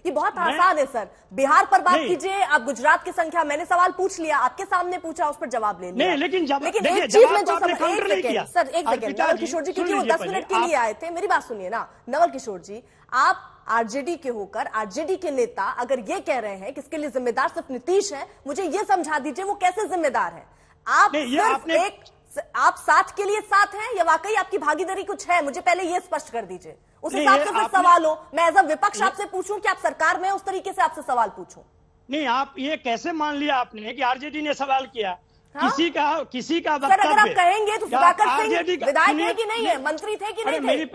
ये बहुत आसान है सर। बिहार पर बात कीजिए, आप गुजरात की संख्या, मैंने सवाल पूछ लिया, आपके सामने पूछा, उस पर जवाब ले लिया। लेकिन एक चीज में जो सर एक सेकंड, नवल किशोर जी, क्योंकि वो 10 मिनट के लिए आए थे, मेरी बात सुनिए ना। नवल किशोर जी, आप आरजेडी के होकर, आरजेडी के नेता अगर ये कह रहे हैं कि इसके लिए जिम्मेदार सिर्फ नीतीश है, मुझे ये समझा दीजिए वो कैसे जिम्मेदार है? आप साथ के लिए साथ हैं या वाकई आपकी भागीदारी कुछ है? मुझे पहले ये स्पष्ट कर दीजिए, उस हिसाब से फिर सवाल हो। मैं एज अ विपक्ष आपसे पूछूं कि आप सरकार में उस तरीके से आपसे सवाल पूछूं? नहीं, आप ये कैसे मान लिया आपने कि आरजेडी ने सवाल किया? हाँ? किसी का सर, अगर आप कहेंगे तो सुधाकर सिंह विधायक है कि नहीं है, मंत्री थे कि नहीं थे? मेरी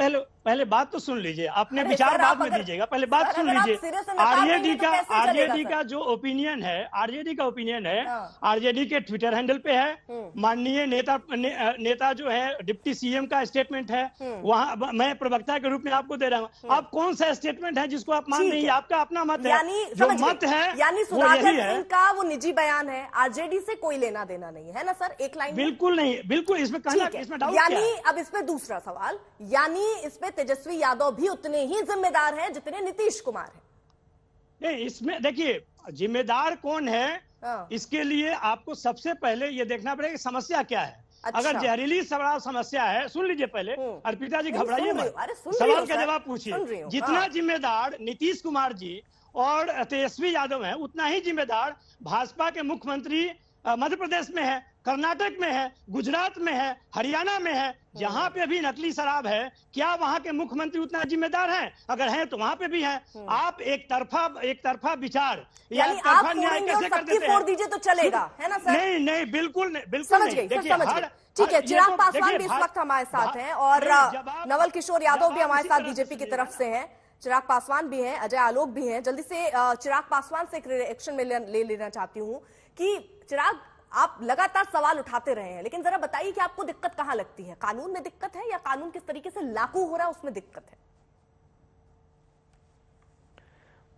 पहले बात तो सुन लीजिए, आपने विचार बाद में दीजिएगा, पहले बात सुन लीजिए। आरजेडी का जो ओपिनियन है, आरजेडी का ओपिनियन है, आरजेडी के ट्विटर हैंडल पे है। माननीय नेता जो है डिप्टी सीएम का स्टेटमेंट है, वहां मैं प्रवक्ता के रूप में आपको दे रहा हूँ। आप कौन सा स्टेटमेंट है जिसको आप मान नहीं? आपका अपना मत है, जो मत है यानी सुधाकर सिंह का वो निजी बयान है, आरजेडी से कोई लेना देना नहीं है ना सर? एक लाइन बिल्कुल नहीं, बिल्कुल इसमें कहना, इसमें डाउट यानी अब इसमें दूसरा सवाल, यानी इसमें तेजस्वी यादव भी उतने ही जिम्मेदार हैं जितने नीतीश कुमार हैं? नहीं, इसमें देखिए जिम्मेदार कौन है, इसके लिए आपको सबसे पहले ये देखना पड़ेगा समस्या क्या है। अच्छा। अगर जहरीली सवाल समस्या है, सुन लीजिए पहले, अर्पिता जी घबराइए मत, सवाल का जवाब पूछिए। जितना जिम्मेदार नीतीश कुमार जी और तेजस्वी यादव है, उतना ही जिम्मेदार भाजपा के मुख्यमंत्री मध्य प्रदेश में है, कर्नाटक में है, गुजरात में है, हरियाणा में है। जहां पे भी नकली शराब है, क्या वहां के मुख्यमंत्री उतना जिम्मेदार हैं? अगर हैं तो वहां पे भी हैं। आप एक तरफा विचार या तरफा न्याय कैसे कर देते हैं? फोड़ दीजिए तो चलेगा, है ना सर? नहीं, बिल्कुल नहीं, बिल्कुल समझ गई। ठीक है, चिराग पासवान भी इस वक्त हमारे साथ हैं और नवल किशोर यादव भी हमारे साथ बीजेपी की तरफ से हैं। चिराग पासवान भी हैं, अजय आलोक भी हैं। जल्दी से चिराग पासवान से एक रिएक्शन में ले लेना चाहती हूँ कि चिराग, आप लगातार सवाल उठाते रहे हैं, लेकिन जरा बताइए कि आपको दिक्कत कहां लगती है? कानून में दिक्कत है या कानून किस तरीके से लागू हो रहा है उसमें दिक्कत है?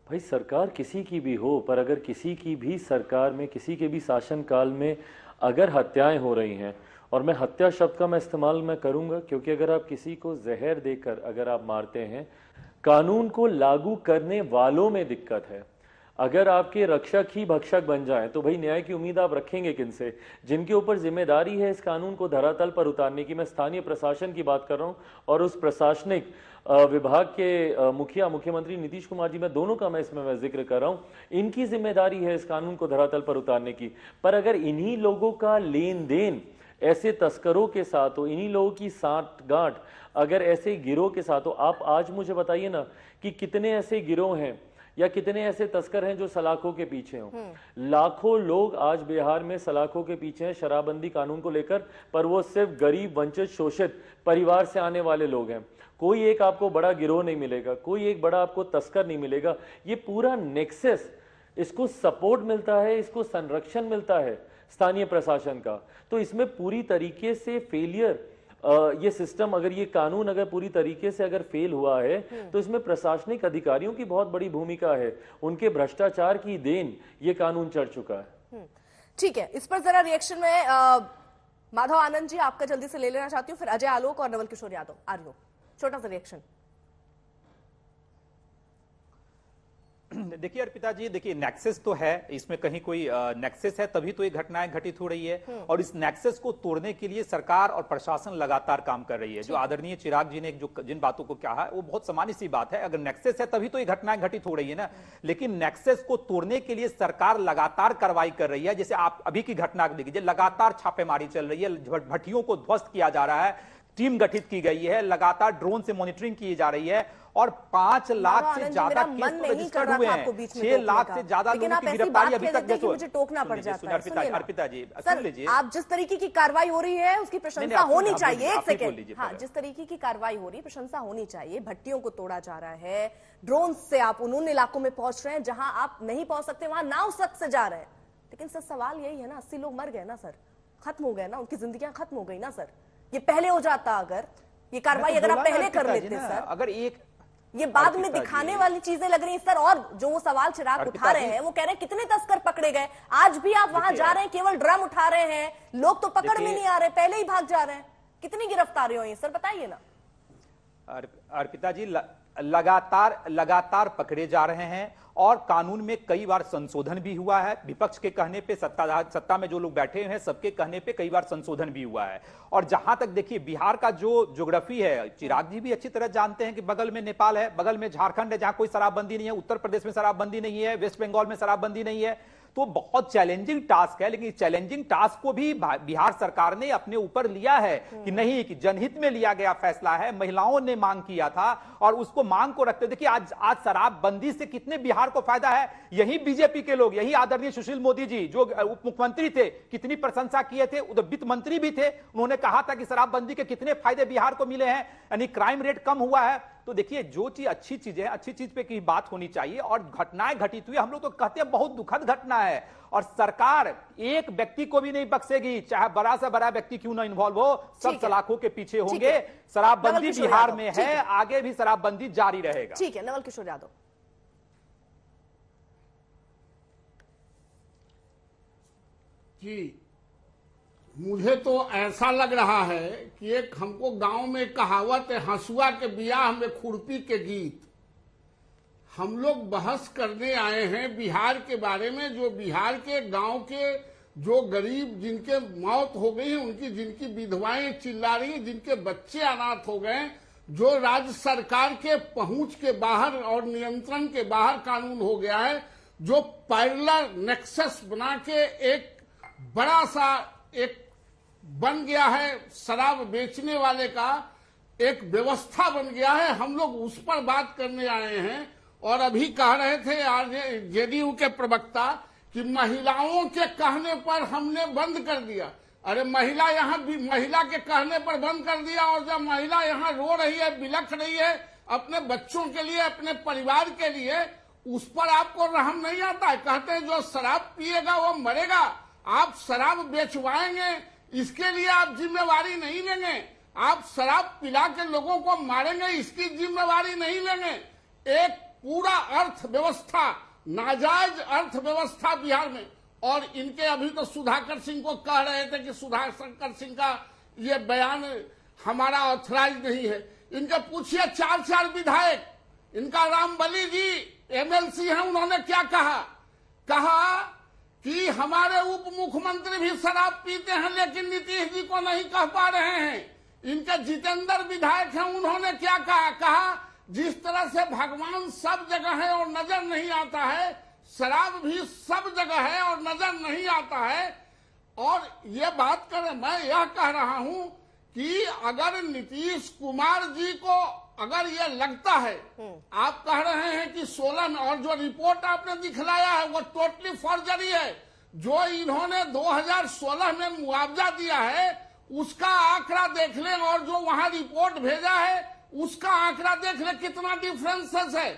भाई सरकार किसी की भी हो, पर अगर किसी की भी सरकार में, किसी के भी शासन काल में अगर हत्याएं हो रही हैं, और मैं हत्या शब्द का मैं इस्तेमाल मैं करूंगा क्योंकि अगर आप किसी को जहर देकर अगर आप मारते हैं, कानून को लागू करने वालों में दिक्कत है। अगर आपके रक्षक ही भक्षक बन जाएं तो भाई न्याय की उम्मीद आप रखेंगे किनसे? जिनके ऊपर जिम्मेदारी है इस कानून को धरातल पर उतारने की, मैं स्थानीय प्रशासन की बात कर रहा हूं और उस प्रशासनिक विभाग के मुखिया मुख्यमंत्री नीतीश कुमार जी, मैं दोनों का मैं इसमें जिक्र कर रहा हूं। इनकी जिम्मेदारी है इस कानून को धरातल पर उतारने की। पर अगर इन्हीं लोगों का लेन देन ऐसे तस्करों के साथ हो, इन्हीं लोगों की साठगांठ अगर ऐसे गिरोह के साथ हो, आप आज मुझे बताइए ना कि कितने ऐसे गिरोह हैं या कितने ऐसे तस्कर हैं जो सलाखों के पीछे हों। लाखों लोग आज बिहार में सलाखों के पीछे हैं शराबबंदी कानून को लेकर, पर वो सिर्फ गरीब, वंचित, शोषित परिवार से आने वाले लोग हैं। कोई एक आपको बड़ा गिरोह नहीं मिलेगा, कोई एक बड़ा आपको तस्कर नहीं मिलेगा। ये पूरा नेक्सस, इसको सपोर्ट मिलता है, इसको संरक्षण मिलता है स्थानीय प्रशासन का। तो इसमें पूरी तरीके से फेलियर, ये सिस्टम, अगर ये कानून अगर पूरी तरीके से अगर फेल हुआ है तो इसमें प्रशासनिक अधिकारियों की बहुत बड़ी भूमिका है। उनके भ्रष्टाचार की देन ये कानून चढ़ चुका है। ठीक है, इस पर जरा रिएक्शन में माधव आनंद जी आपका जल्दी से ले लेना चाहती हूँ, फिर अजय आलोक और नवल किशोर यादव। आर्यो, छोटा सा रिएक्शन। देखिए अर्पिता जी, देखिए नेक्सस तो है, इसमें कहीं कोई नेक्सस है तभी तो ये घटनाएं घटित हो रही है और इस नेक्सस को तोड़ने के लिए सरकार और प्रशासन लगातार काम कर रही है। जो आदरणीय चिराग जी ने जो जिन बातों को कहा है वो बहुत सामान्य सी बात है। अगर नेक्सस है तभी तो ये घटनाएं घटित हो रही है ना। लेकिन नेक्सस को तोड़ने के लिए सरकार लगातार कार्रवाई कर रही है। जैसे आप अभी की घटना देखिए, लगातार छापेमारी चल रही है, भट्टियों को ध्वस्त किया जा रहा है, टीम गठित की गई है, लगातार ड्रोन से मॉनिटरिंग की जा रही है और 5 लाख से ज्यादा केस रजिस्टर्ड हुए हैं। 6 लाख से ज्यादा लोगों की गिरफ्तारी अभी तक मुझे टोकना पड़ जाता है। अर्पिता जी सुन लीजिए, आप जिस तरीके की कार्रवाई हो रही है उसकी प्रशंसा होनी चाहिए। एक सेकंड, हाँ, जिस तरीके की कार्रवाई हो रही है प्रशंसा होनी चाहिए। भट्टियों को तोड़ा जा रहा है, ड्रोन से आप उन इलाकों में पहुंच रहे हैं जहां आप नहीं पहुंच सकते, वहां नाव सक से जा रहे हैं। लेकिन सर सवाल यही है ना, 80 लोग मर गए ना सर, खत्म हो गए ना, उनकी जिंदगियां खत्म हो गई ना सर। ये पहले हो जाता, अगर ये कार्रवाई अगर आप पहले कर लेते सर। अगर एक ये बाद में दिखाने वाली चीजें लग रही है सर। और जो वो सवाल चिराग उठा रहे हैं, वो कह रहे हैं कितने तस्कर पकड़े गए। आज भी आप वहां जा रहे हैं, केवल ड्रम उठा रहे हैं, लोग तो पकड़ में नहीं आ रहे, पहले ही भाग जा रहे हैं। कितनी गिरफ्तारी हुई सर, बताइए ना। अर्पिता जी लगातार पकड़े जा रहे हैं और कानून में कई बार संशोधन भी हुआ है। विपक्ष के कहने पे, सत्ता में जो लोग बैठे हैं सबके कहने पे कई बार संशोधन भी हुआ है। और जहां तक देखिए बिहार का जो ज्योग्राफी है, चिराग जी भी अच्छी तरह जानते हैं कि बगल में नेपाल है, बगल में झारखंड है जहां कोई शराबबंदी नहीं है, उत्तर प्रदेश में शराबबंदी नहीं है, वेस्ट बंगाल में शराबबंदी नहीं है। तो बहुत चैलेंजिंग टास्क है, लेकिन चैलेंजिंग टास्क को भी बिहार सरकार ने अपने ऊपर लिया है कि नहीं, कि जनहित में लिया गया फैसला है। महिलाओं ने मांग किया था और उसको मांग को रखते देखिए आज शराबबंदी से कितने बिहार को फायदा है। यही बीजेपी के लोग, यही आदरणीय सुशील मोदी जी जो उप मुख्यमंत्री थे, कितनी प्रशंसा किए थे, उधर वित्त मंत्री भी थे, उन्होंने कहा था कि शराबबंदी के कितने फायदे बिहार को मिले हैं, यानी क्राइम रेट कम हुआ है। तो देखिए जो चीज अच्छी चीज है, अच्छी चीज पे की बात होनी चाहिए। और घटनाएं घटित हुई, हम लोग तो कहते हैं बहुत दुखद घटना है और सरकार एक व्यक्ति को भी नहीं बख्शेगी, चाहे बड़ा से बड़ा व्यक्ति क्यों ना इन्वॉल्व हो, सब सलाखों के पीछे होंगे। शराबबंदी बिहार में है, आगे भी शराबबंदी जारी रहेगा। ठीक है, नवल किशोर यादव। जी, मुझे तो ऐसा लग रहा है कि एक हमको गांव में कहावत है, हंसुआ के बियाह में खुरपी के गीत। हम लोग बहस करने आए हैं बिहार के बारे में, जो बिहार के गांव के जो गरीब जिनके मौत हो गई है, उनकी जिनकी विधवाएं चिल्ला रही हैं, जिनके बच्चे अनाथ हो गए, जो राज्य सरकार के पहुंच के बाहर और नियंत्रण के बाहर कानून हो गया है, जो पैरेलल नेक्सस बना के एक बड़ा सा एक बन गया है, शराब बेचने वाले का एक व्यवस्था बन गया है। हम लोग उस पर बात करने आए हैं। और अभी कह रहे थे आज जेडीयू के प्रवक्ता कि महिलाओं के कहने पर हमने बंद कर दिया। अरे महिला यहाँ महिला के कहने पर बंद कर दिया, और जब महिला यहाँ रो रही है, बिलख रही है अपने बच्चों के लिए, अपने परिवार के लिए, उस पर आपको रहम नहीं आता है। कहते हैं जो शराब पिएगा वो मरेगा। आप शराब बेचवाएंगे, इसके लिए आप जिम्मेवारी नहीं लेंगे। आप शराब पिला के लोगों को मारेंगे, इसकी जिम्मेवारी नहीं लेंगे। एक पूरा अर्थव्यवस्था, नाजायज अर्थव्यवस्था बिहार में। और इनके अभी तो सुधाकर सिंह को कह रहे थे कि सुधाकर सिंह का ये बयान हमारा ऑथराइज नहीं है। इनके पूछिए 4 विधायक, इनका रामबली जी एमएलसी हैं, उन्होंने क्या कहा कि हमारे उप मुख्यमंत्री भी शराब पीते हैं, लेकिन नीतीश जी को नहीं कह पा रहे हैं। इनके जितेंद्र विधायक हैं, उन्होंने क्या कहा जिस तरह से भगवान सब जगह है और नजर नहीं आता है, शराब भी सब जगह है और नजर नहीं आता है। और ये बात करें, मैं यह कह रहा हूं कि अगर नीतीश कुमार जी को अगर ये लगता है, आप कह रहे हैं कि 16 में, और जो रिपोर्ट आपने दिखलाया है वो टोटली फॉर्जरी है। जो इन्होंने 2016 में मुआवजा दिया है उसका आंकड़ा देख लें, और जो वहां रिपोर्ट भेजा है उसका आंकड़ा देख लें, कितना डिफरेंसेस है।